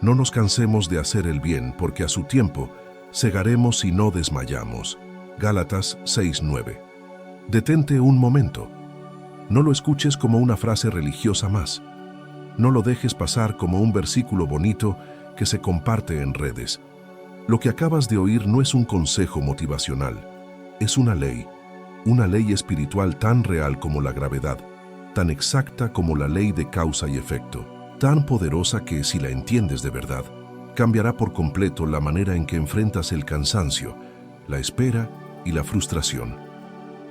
No nos cansemos de hacer el bien, porque a su tiempo segaremos y no desmayamos. Gálatas 6:9. Detente un momento. No lo escuches como una frase religiosa más. No lo dejes pasar como un versículo bonito que se comparte en redes. Lo que acabas de oír no es un consejo motivacional, es una ley espiritual tan real como la gravedad, tan exacta como la ley de causa y efecto, tan poderosa que, si la entiendes de verdad, cambiará por completo la manera en que enfrentas el cansancio, la espera y la frustración.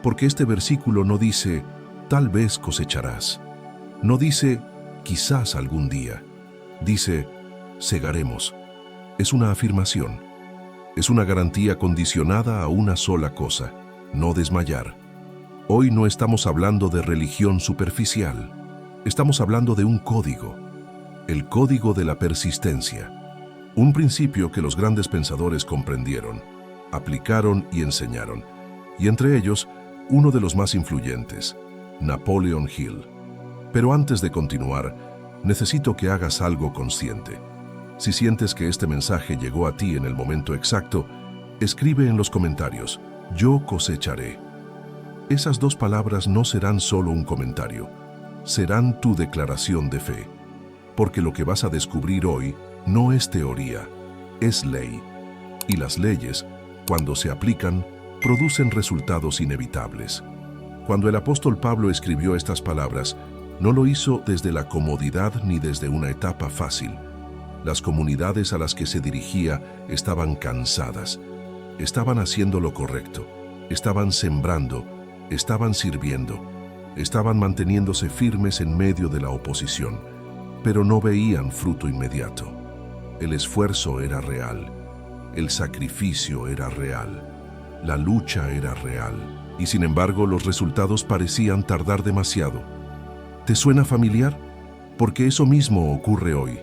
Porque este versículo no dice, tal vez cosecharás. No dice, quizás algún día. Dice, segaremos. Es una afirmación. Es una garantía condicionada a una sola cosa: no desmayar. Hoy no estamos hablando de religión superficial. Estamos hablando de un código. El código de la persistencia. Un principio que los grandes pensadores comprendieron, aplicaron y enseñaron. Y entre ellos, uno de los más influyentes, Napoleon Hill. Pero antes de continuar, necesito que hagas algo consciente. Si sientes que este mensaje llegó a ti en el momento exacto, escribe en los comentarios, yo cosecharé. Esas dos palabras no serán solo un comentario, serán tu declaración de fe. Porque lo que vas a descubrir hoy no es teoría, es ley. Y las leyes, cuando se aplican, producen resultados inevitables. Cuando el apóstol Pablo escribió estas palabras, no lo hizo desde la comodidad ni desde una etapa fácil. Las comunidades a las que se dirigía estaban cansadas, estaban haciendo lo correcto, estaban sembrando, estaban sirviendo, estaban manteniéndose firmes en medio de la oposición, pero no veían fruto inmediato. El esfuerzo era real, el sacrificio era real, la lucha era real, y sin embargo los resultados parecían tardar demasiado. ¿Te suena familiar? Porque eso mismo ocurre hoy.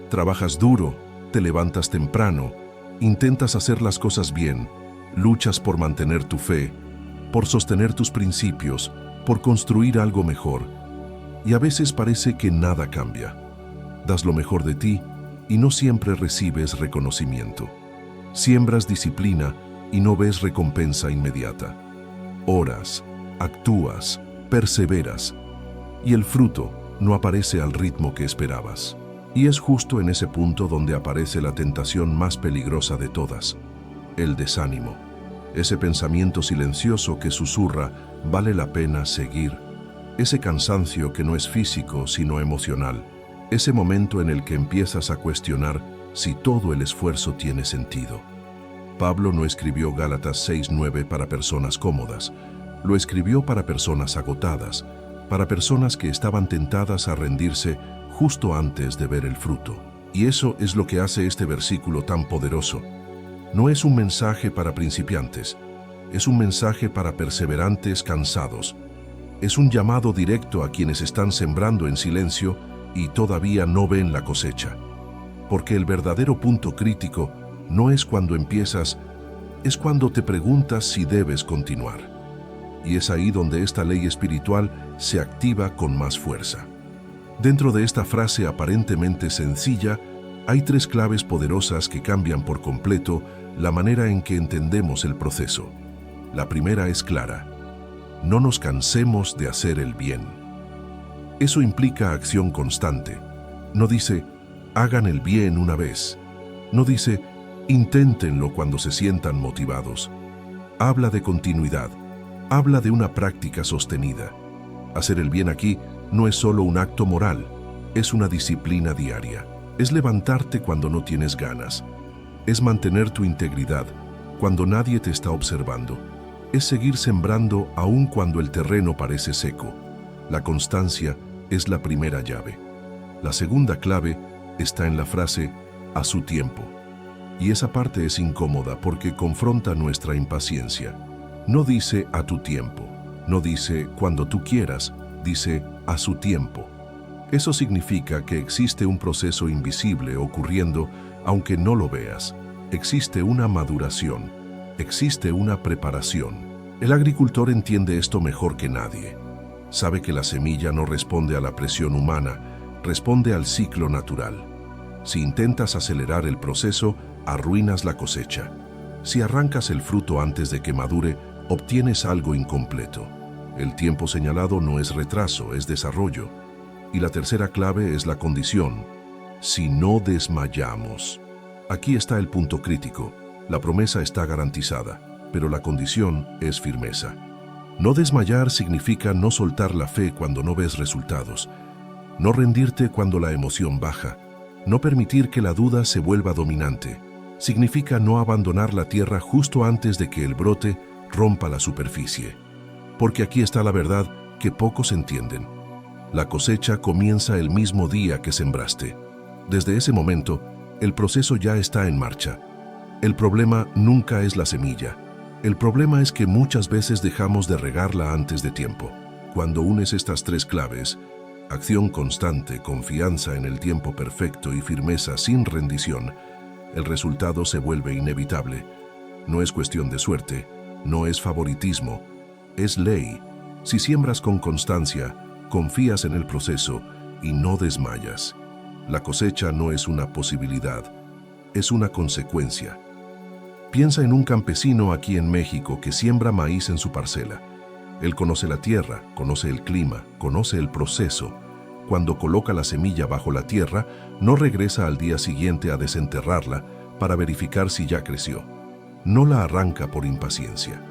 Trabajas duro, te levantas temprano, intentas hacer las cosas bien, luchas por mantener tu fe, por sostener tus principios, por construir algo mejor. Y a veces parece que nada cambia. Das lo mejor de ti y no siempre recibes reconocimiento. Siembras disciplina y no ves recompensa inmediata. Oras, actúas, perseveras, y el fruto no aparece al ritmo que esperabas. Y es justo en ese punto donde aparece la tentación más peligrosa de todas, el desánimo. Ese pensamiento silencioso que susurra, vale la pena seguir. Ese cansancio que no es físico, sino emocional. Ese momento en el que empiezas a cuestionar si todo el esfuerzo tiene sentido. Pablo no escribió Gálatas 6:9 para personas cómodas. Lo escribió para personas agotadas, para personas que estaban tentadas a rendirse justo antes de ver el fruto. Y eso es lo que hace este versículo tan poderoso. No es un mensaje para principiantes, es un mensaje para perseverantes cansados. Es un llamado directo a quienes están sembrando en silencio y todavía no ven la cosecha. Porque el verdadero punto crítico no es cuando empiezas, es cuando te preguntas si debes continuar. Y es ahí donde esta ley espiritual se activa con más fuerza. Dentro de esta frase aparentemente sencilla, hay tres claves poderosas que cambian por completo la manera en que entendemos el proceso. La primera es clara: no nos cansemos de hacer el bien. Eso implica acción constante. No dice, hagan el bien una vez. No dice, inténtenlo cuando se sientan motivados. Habla de continuidad. Habla de una práctica sostenida. Hacer el bien aquí no es solo un acto moral, es una disciplina diaria. Es levantarte cuando no tienes ganas. Es mantener tu integridad cuando nadie te está observando. Es seguir sembrando aun cuando el terreno parece seco. La constancia es la primera llave. La segunda clave está en la frase, a su tiempo. Y esa parte es incómoda porque confronta nuestra impaciencia. No dice a tu tiempo, no dice cuando tú quieras, dice a su tiempo. Eso significa que existe un proceso invisible ocurriendo aunque no lo veas. Existe una maduración, existe una preparación. El agricultor entiende esto mejor que nadie. Sabe que la semilla no responde a la presión humana, responde al ciclo natural. Si intentas acelerar el proceso, arruinas la cosecha. Si arrancas el fruto antes de que madure, obtienes algo incompleto. El tiempo señalado no es retraso, es desarrollo. Y la tercera clave es la condición. Si no desmayamos. Aquí está el punto crítico. La promesa está garantizada, pero la condición es firmeza. No desmayar significa no soltar la fe cuando no ves resultados, no rendirte cuando la emoción baja, no permitir que la duda se vuelva dominante. Significa no abandonar la tierra justo antes de que el brote rompa la superficie. Porque aquí está la verdad que pocos entienden. La cosecha comienza el mismo día que sembraste. Desde ese momento, el proceso ya está en marcha. El problema nunca es la semilla. El problema es que muchas veces dejamos de regarla antes de tiempo. Cuando unes estas tres claves, acción constante, confianza en el tiempo perfecto y firmeza sin rendición, el resultado se vuelve inevitable. No es cuestión de suerte, no es favoritismo, es ley. Si siembras con constancia, confías en el proceso y no desmayas. La cosecha no es una posibilidad, es una consecuencia. Piensa en un campesino aquí en México que siembra maíz en su parcela. Él conoce la tierra, conoce el clima, conoce el proceso. Cuando coloca la semilla bajo la tierra, no regresa al día siguiente a desenterrarla para verificar si ya creció. No la arranca por impaciencia.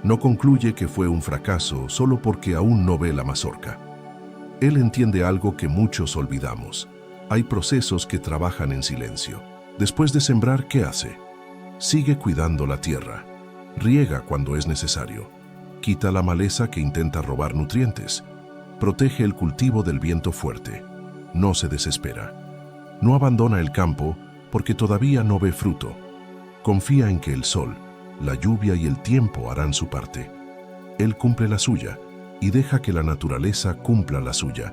No concluye que fue un fracaso solo porque aún no ve la mazorca. Él entiende algo que muchos olvidamos. Hay procesos que trabajan en silencio. Después de sembrar, ¿qué hace? Sigue cuidando la tierra. Riega cuando es necesario. Quita la maleza que intenta robar nutrientes. Protege el cultivo del viento fuerte. No se desespera. No abandona el campo porque todavía no ve fruto. Confía en que el sol, la lluvia y el tiempo harán su parte. Él cumple la suya y deja que la naturaleza cumpla la suya.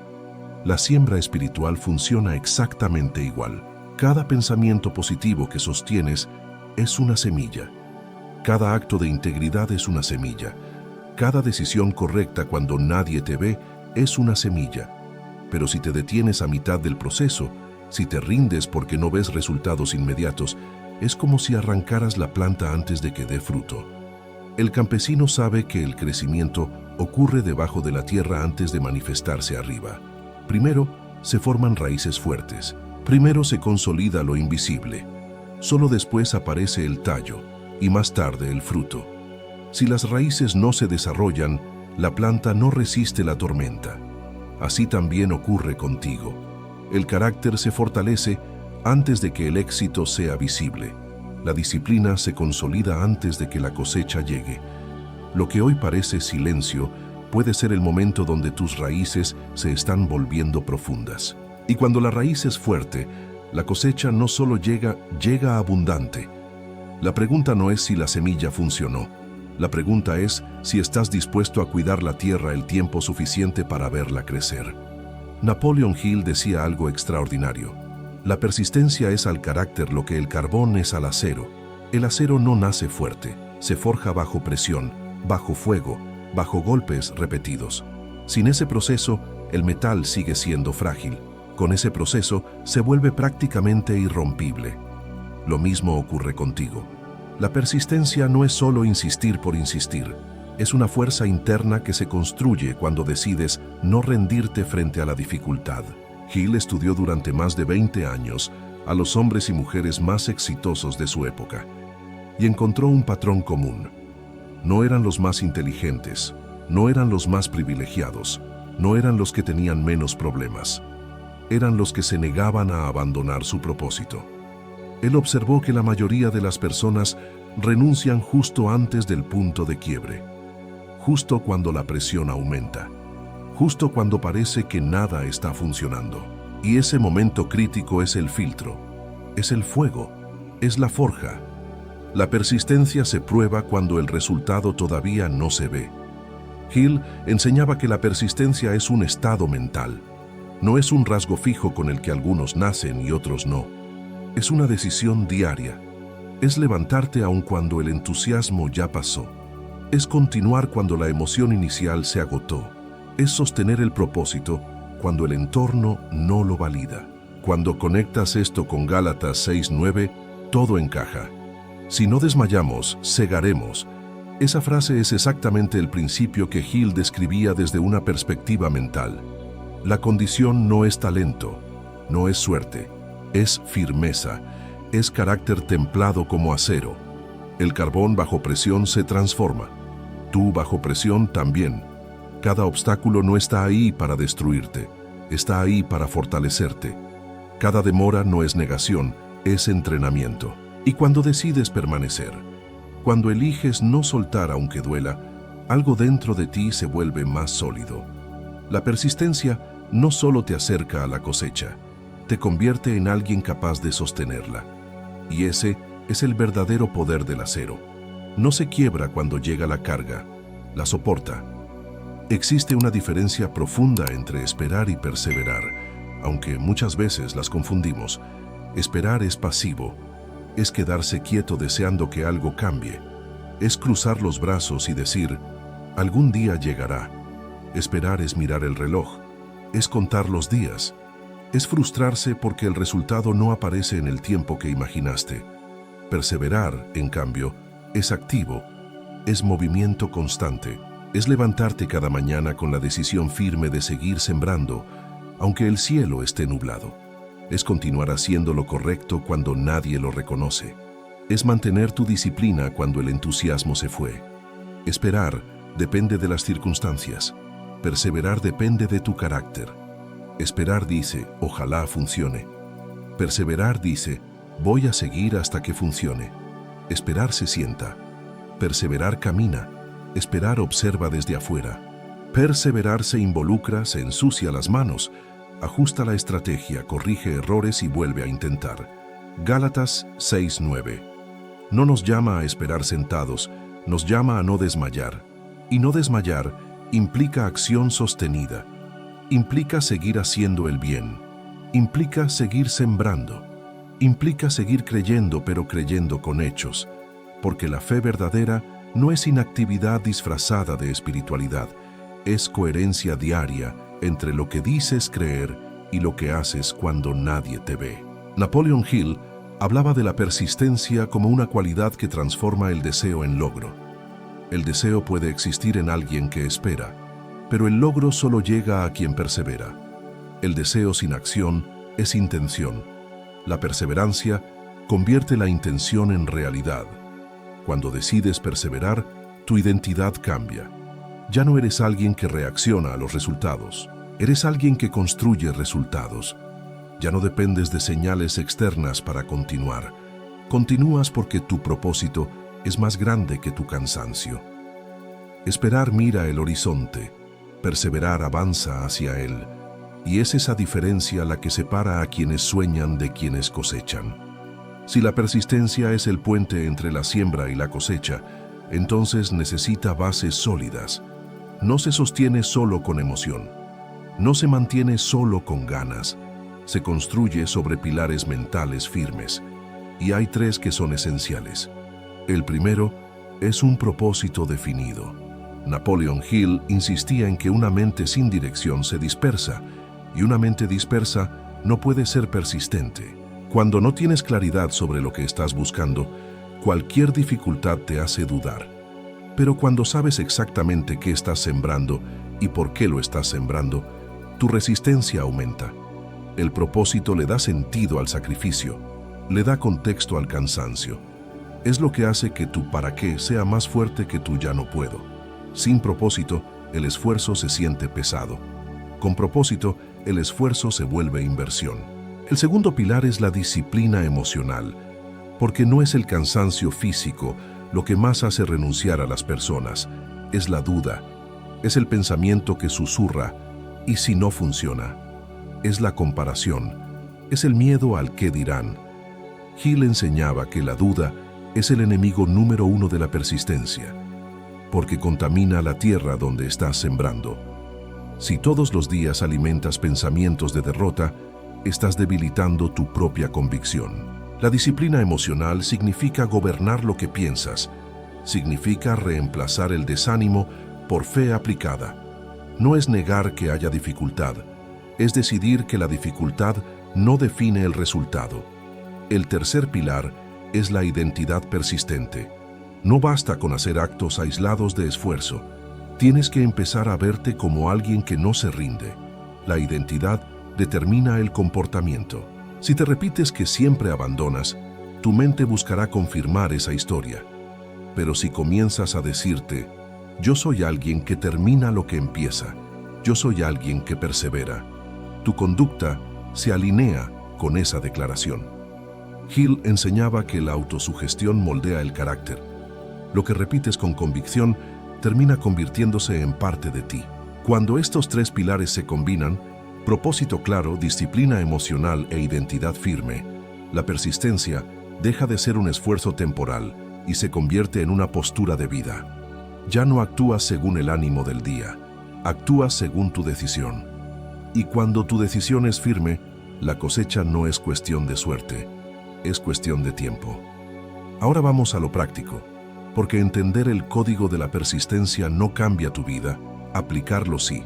La siembra espiritual funciona exactamente igual. Cada pensamiento positivo que sostienes es una semilla. Cada acto de integridad es una semilla. Cada decisión correcta cuando nadie te ve es una semilla. Pero si te detienes a mitad del proceso, si te rindes porque no ves resultados inmediatos, es como si arrancaras la planta antes de que dé fruto. El campesino sabe que el crecimiento ocurre debajo de la tierra antes de manifestarse arriba. Primero, se forman raíces fuertes. Primero se consolida lo invisible. Solo después aparece el tallo y más tarde el fruto. Si las raíces no se desarrollan, la planta no resiste la tormenta. Así también ocurre contigo. El carácter se fortalece antes de que el éxito sea visible. La disciplina se consolida antes de que la cosecha llegue. Lo que hoy parece silencio puede ser el momento donde tus raíces se están volviendo profundas. Y cuando la raíz es fuerte, la cosecha no solo llega abundante. La pregunta no es si la semilla funcionó. La pregunta es si estás dispuesto a cuidar la tierra el tiempo suficiente para verla crecer. Napoleon Hill decía algo extraordinario. La persistencia es al carácter lo que el carbón es al acero. El acero no nace fuerte, se forja bajo presión, bajo fuego, bajo golpes repetidos. Sin ese proceso, el metal sigue siendo frágil. Con ese proceso, se vuelve prácticamente irrompible. Lo mismo ocurre contigo. La persistencia no es solo insistir por insistir. Es una fuerza interna que se construye cuando decides no rendirte frente a la dificultad. Hill estudió durante más de 20 años a los hombres y mujeres más exitosos de su época y encontró un patrón común. No eran los más inteligentes, no eran los más privilegiados, no eran los que tenían menos problemas. Eran los que se negaban a abandonar su propósito. Él observó que la mayoría de las personas renuncian justo antes del punto de quiebre, justo cuando la presión aumenta, justo cuando parece que nada está funcionando. Y ese momento crítico es el filtro, es el fuego, es la forja. La persistencia se prueba cuando el resultado todavía no se ve. Hill enseñaba que la persistencia es un estado mental. No es un rasgo fijo con el que algunos nacen y otros no. Es una decisión diaria. Es levantarte aun cuando el entusiasmo ya pasó. Es continuar cuando la emoción inicial se agotó. Es sostener el propósito cuando el entorno no lo valida. Cuando conectas esto con Gálatas 6:9, todo encaja. Si no desmayamos, segaremos. Esa frase es exactamente el principio que Hill describía desde una perspectiva mental. La condición no es talento, no es suerte, es firmeza, es carácter templado como acero. El carbón bajo presión se transforma. Tú bajo presión también. Cada obstáculo no está ahí para destruirte, está ahí para fortalecerte. Cada demora no es negación, es entrenamiento. Y cuando decides permanecer, cuando eliges no soltar aunque duela, algo dentro de ti se vuelve más sólido. La persistencia no solo te acerca a la cosecha, te convierte en alguien capaz de sostenerla. Y ese es el verdadero poder del acero. No se quiebra cuando llega la carga, la soporta. Existe una diferencia profunda entre esperar y perseverar, aunque muchas veces las confundimos. Esperar es pasivo, es quedarse quieto deseando que algo cambie, es cruzar los brazos y decir, algún día llegará. Esperar es mirar el reloj, es contar los días, es frustrarse porque el resultado no aparece en el tiempo que imaginaste. Perseverar, en cambio, es activo, es movimiento constante, es levantarte cada mañana con la decisión firme de seguir sembrando, aunque el cielo esté nublado. Es continuar haciendo lo correcto cuando nadie lo reconoce. Es mantener tu disciplina cuando el entusiasmo se fue. Esperar depende de las circunstancias. Perseverar depende de tu carácter. Esperar dice, ojalá funcione. Perseverar dice, voy a seguir hasta que funcione. Esperar se sienta. Perseverar camina. Esperar observa desde afuera. Perseverar se involucra, se ensucia las manos, ajusta la estrategia, corrige errores y vuelve a intentar. Gálatas 6:9. No nos llama a esperar sentados, nos llama a no desmayar. Y no desmayar implica acción sostenida, implica seguir haciendo el bien, implica seguir sembrando, implica seguir creyendo, pero creyendo con hechos, porque la fe verdadera no es inactividad disfrazada de espiritualidad, es coherencia diaria entre lo que dices creer y lo que haces cuando nadie te ve. Napoleon Hill hablaba de la persistencia como una cualidad que transforma el deseo en logro. El deseo puede existir en alguien que espera, pero el logro solo llega a quien persevera. El deseo sin acción es intención. La perseverancia convierte la intención en realidad. Cuando decides perseverar, tu identidad cambia. Ya no eres alguien que reacciona a los resultados. Eres alguien que construye resultados. Ya no dependes de señales externas para continuar. Continúas porque tu propósito es más grande que tu cansancio. Esperar mira el horizonte. Perseverar avanza hacia él. Y es esa diferencia la que separa a quienes sueñan de quienes cosechan. Si la persistencia es el puente entre la siembra y la cosecha, entonces necesita bases sólidas. No se sostiene solo con emoción. No se mantiene solo con ganas. Se construye sobre pilares mentales firmes. Y hay tres que son esenciales. El primero es un propósito definido. Napoleon Hill insistía en que una mente sin dirección se dispersa, y una mente dispersa no puede ser persistente. Cuando no tienes claridad sobre lo que estás buscando, cualquier dificultad te hace dudar. Pero cuando sabes exactamente qué estás sembrando y por qué lo estás sembrando, tu resistencia aumenta. El propósito le da sentido al sacrificio, le da contexto al cansancio. Es lo que hace que tu para qué sea más fuerte que tu ya no puedo. Sin propósito, el esfuerzo se siente pesado. Con propósito, el esfuerzo se vuelve inversión. El segundo pilar es la disciplina emocional, porque no es el cansancio físico lo que más hace renunciar a las personas, es la duda, es el pensamiento que susurra, ¿y si no funciona? Es la comparación, es el miedo al qué dirán. Hill enseñaba que la duda es el enemigo número uno de la persistencia, porque contamina la tierra donde estás sembrando. Si todos los días alimentas pensamientos de derrota, estás debilitando tu propia convicción. La disciplina emocional significa gobernar lo que piensas, significa reemplazar el desánimo por fe aplicada. No es negar que haya dificultad, es decidir que la dificultad no define el resultado. El tercer pilar es la identidad persistente. No basta con hacer actos aislados de esfuerzo. Tienes que empezar a verte como alguien que no se rinde. La identidad determina el comportamiento. Si te repites que siempre abandonas, tu mente buscará confirmar esa historia. Pero si comienzas a decirte, yo soy alguien que termina lo que empieza, yo soy alguien que persevera, tu conducta se alinea con esa declaración. Hill enseñaba que la autosugestión moldea el carácter. Lo que repites con convicción termina convirtiéndose en parte de ti. Cuando estos tres pilares se combinan, propósito claro, disciplina emocional e identidad firme, la persistencia deja de ser un esfuerzo temporal y se convierte en una postura de vida. Ya no actúas según el ánimo del día, actúas según tu decisión. Y cuando tu decisión es firme, la cosecha no es cuestión de suerte, es cuestión de tiempo. Ahora vamos a lo práctico, porque entender el código de la persistencia no cambia tu vida, aplicarlo sí.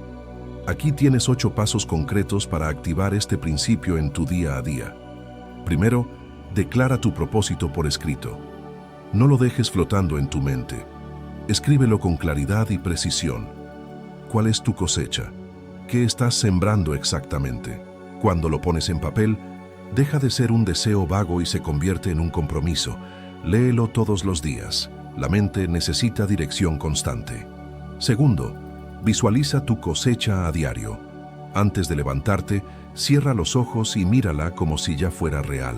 Aquí tienes 8 pasos concretos para activar este principio en tu día a día. Primero, declara tu propósito por escrito. No lo dejes flotando en tu mente. Escríbelo con claridad y precisión. ¿Cuál es tu cosecha? ¿Qué estás sembrando exactamente? Cuando lo pones en papel, deja de ser un deseo vago y se convierte en un compromiso. Léelo todos los días. La mente necesita dirección constante. Segundo, visualiza tu cosecha a diario. Antes de levantarte, cierra los ojos y mírala como si ya fuera real.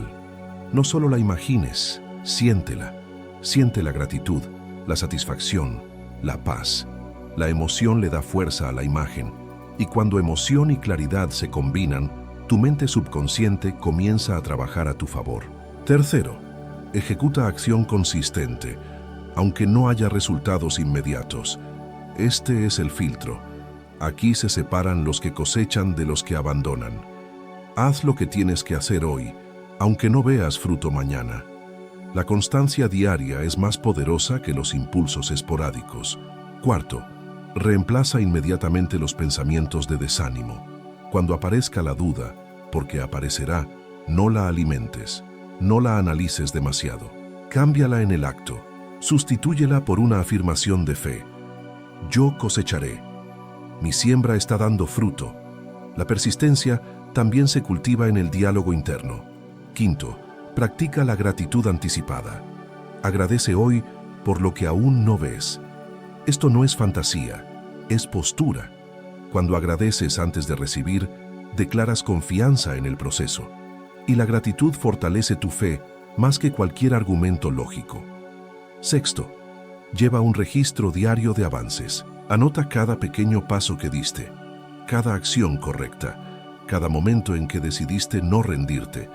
No solo la imagines, siéntela. Siente la gratitud, la satisfacción, la paz. La emoción le da fuerza a la imagen. Y cuando emoción y claridad se combinan, tu mente subconsciente comienza a trabajar a tu favor. Tercero, ejecuta acción consistente, aunque no haya resultados inmediatos. Este es el filtro. Aquí se separan los que cosechan de los que abandonan. Haz lo que tienes que hacer hoy, aunque no veas fruto mañana. La constancia diaria es más poderosa que los impulsos esporádicos. Cuarto, reemplaza inmediatamente los pensamientos de desánimo. Cuando aparezca la duda, porque aparecerá, no la alimentes, no la analices demasiado. Cámbiala en el acto. Sustitúyela por una afirmación de fe. Yo cosecharé. Mi siembra está dando fruto. La persistencia también se cultiva en el diálogo interno. Quinto, practica la gratitud anticipada. Agradece hoy por lo que aún no ves. Esto no es fantasía, es postura. Cuando agradeces antes de recibir, declaras confianza en el proceso. Y la gratitud fortalece tu fe más que cualquier argumento lógico. Sexto, lleva un registro diario de avances. Anota cada pequeño paso que diste, cada acción correcta, cada momento en que decidiste no rendirte.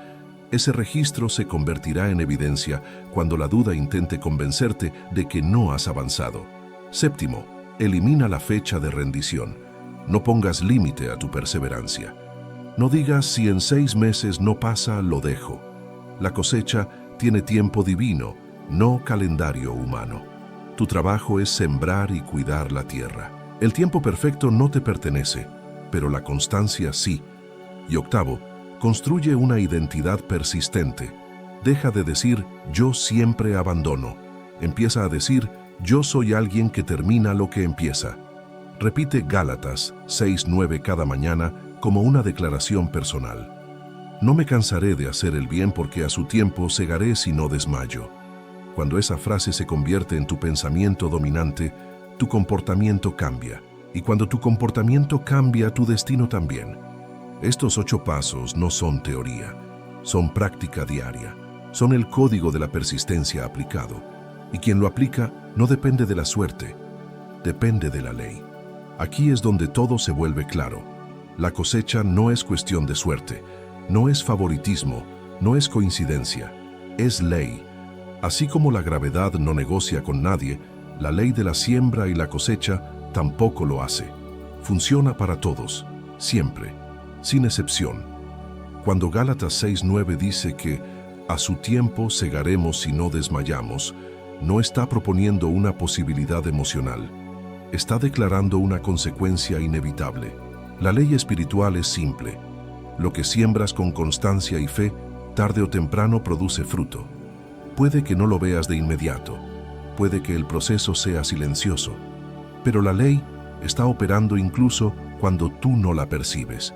Ese registro se convertirá en evidencia cuando la duda intente convencerte de que no has avanzado. Séptimo, elimina la fecha de rendición. No pongas límite a tu perseverancia. No digas si en 6 meses no pasa, lo dejo. La cosecha tiene tiempo divino, no calendario humano. Tu trabajo es sembrar y cuidar la tierra. El tiempo perfecto no te pertenece, pero la constancia sí. Y octavo, construye una identidad persistente. Deja de decir, yo siempre abandono. Empieza a decir, yo soy alguien que termina lo que empieza. Repite Gálatas 6:9 cada mañana como una declaración personal. No me cansaré de hacer el bien porque a su tiempo segaré si no desmayo. Cuando esa frase se convierte en tu pensamiento dominante, tu comportamiento cambia. Y cuando tu comportamiento cambia, tu destino también. Estos 8 pasos no son teoría, son práctica diaria. Son el código de la persistencia aplicado. Y quien lo aplica no depende de la suerte, depende de la ley. Aquí es donde todo se vuelve claro. La cosecha no es cuestión de suerte, no es favoritismo, no es coincidencia, es ley. Así como la gravedad no negocia con nadie, la ley de la siembra y la cosecha tampoco lo hace. Funciona para todos, siempre, sin excepción. Cuando Gálatas 6:9 dice que a su tiempo segaremos si no desmayamos, no está proponiendo una posibilidad emocional. Está declarando una consecuencia inevitable. La ley espiritual es simple. Lo que siembras con constancia y fe, tarde o temprano produce fruto. Puede que no lo veas de inmediato, puede que el proceso sea silencioso, pero la ley está operando incluso cuando tú no la percibes.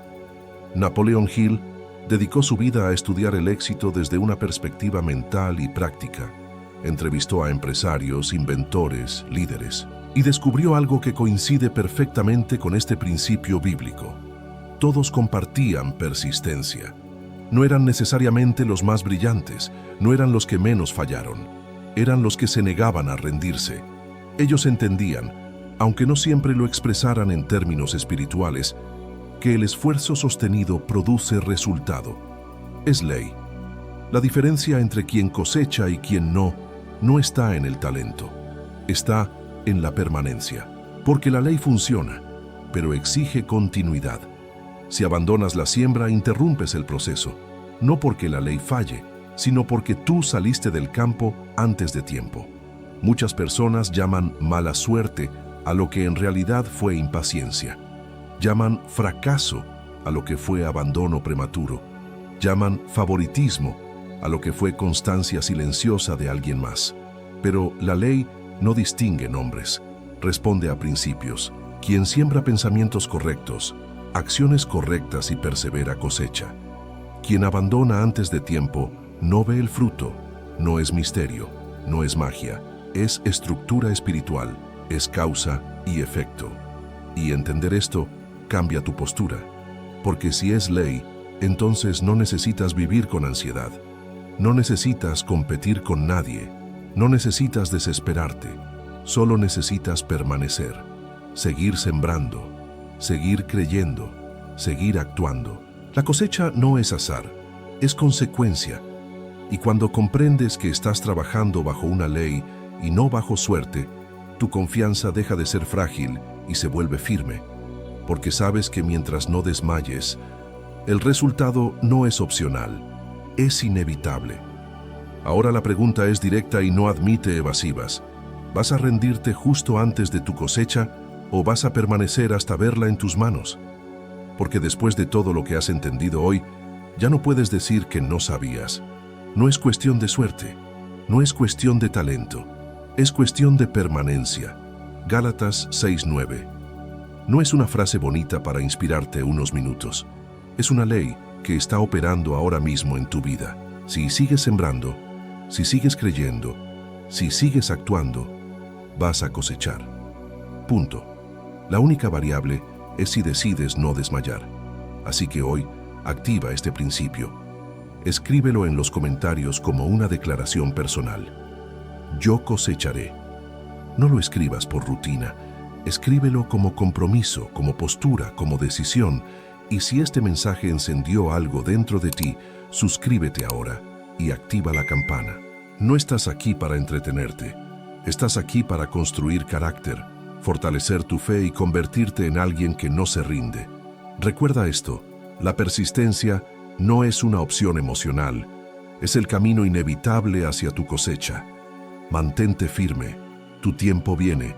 Napoleon Hill dedicó su vida a estudiar el éxito desde una perspectiva mental y práctica. Entrevistó a empresarios, inventores, líderes, y descubrió algo que coincide perfectamente con este principio bíblico. Todos compartían persistencia. No eran necesariamente los más brillantes, no eran los que menos fallaron, eran los que se negaban a rendirse. Ellos entendían, aunque no siempre lo expresaran en términos espirituales, que el esfuerzo sostenido produce resultado. Es ley. La diferencia entre quien cosecha y quien no está en el talento, está en la permanencia. Porque la ley funciona, pero exige continuidad. Si abandonas la siembra, interrumpes el proceso, no porque la ley falle, sino porque tú saliste del campo antes de tiempo. Muchas personas llaman mala suerte a lo que en realidad fue impaciencia. Llaman fracaso a lo que fue abandono prematuro. Llaman favoritismo a lo que fue constancia silenciosa de alguien más. Pero la ley no distingue nombres, responde a principios. Quien siembra pensamientos correctos, acciones correctas y persevera cosecha. Quien abandona antes de tiempo no ve el fruto, no es misterio, no es magia, es estructura espiritual, es causa y efecto. Y entender esto cambia tu postura, porque si es ley, entonces no necesitas vivir con ansiedad, no necesitas competir con nadie, no necesitas desesperarte, solo necesitas permanecer, seguir sembrando, seguir creyendo, seguir actuando. La cosecha no es azar, es consecuencia. Y cuando comprendes que estás trabajando bajo una ley y no bajo suerte, tu confianza deja de ser frágil y se vuelve firme, porque sabes que mientras no desmayes, el resultado no es opcional, es inevitable. Ahora la pregunta es directa y no admite evasivas. ¿Vas a rendirte justo antes de tu cosecha o vas a permanecer hasta verla en tus manos? Porque después de todo lo que has entendido hoy, ya no puedes decir que no sabías. No es cuestión de suerte, no es cuestión de talento, es cuestión de permanencia. Gálatas 6:9. No es una frase bonita para inspirarte unos minutos. Es una ley que está operando ahora mismo en tu vida. Si sigues sembrando, si sigues creyendo, si sigues actuando, vas a cosechar. Punto. La única variable es si decides no desmayar. Así que hoy, activa este principio. Escríbelo en los comentarios como una declaración personal. Yo cosecharé. No lo escribas por rutina. Escríbelo como compromiso, como postura, como decisión. Y si este mensaje encendió algo dentro de ti, suscríbete ahora y activa la campana. No estás aquí para entretenerte. Estás aquí para construir carácter, fortalecer tu fe y convertirte en alguien que no se rinde. Recuerda esto, la persistencia no es una opción emocional, es el camino inevitable hacia tu cosecha. Mantente firme, tu tiempo viene.